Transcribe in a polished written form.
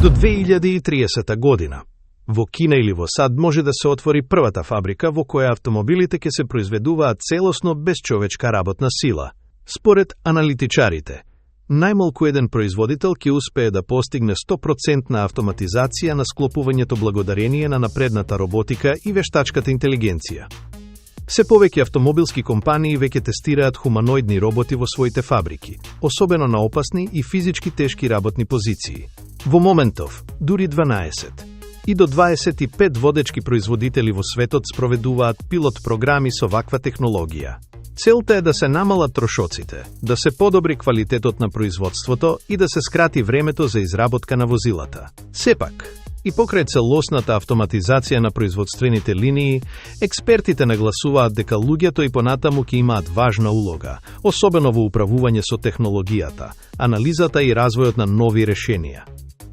До 2030 година, во Кина или во САД може да се отвори првата фабрика во која автомобилите ќе се произведуваат целосно без човечка работна сила. Според аналитичарите, најмалку еден производител ќе успее да постигне 100% автоматизација на склопувањето благодарение на напредната роботика и вештачката интелигенција. Се повеќе автомобилски компании веќе тестираат хуманоидни роботи во своите фабрики, особено на опасни и физички тешки работни позиции. Во моментов, дури 12 и до 25 водечки производители во светот спроведуваат пилот програми со ваква технологија. Целта е да се намалат трошоците, да се подобри квалитетот на производството и да се скрати времето за изработка на возилата. Сепак, и покрај целосната автоматизација на производствените линии, експертите нагласуваат дека луѓето и понатаму ќе имаат важна улога, особено во управување со технологијата, анализата и развојот на нови решенија.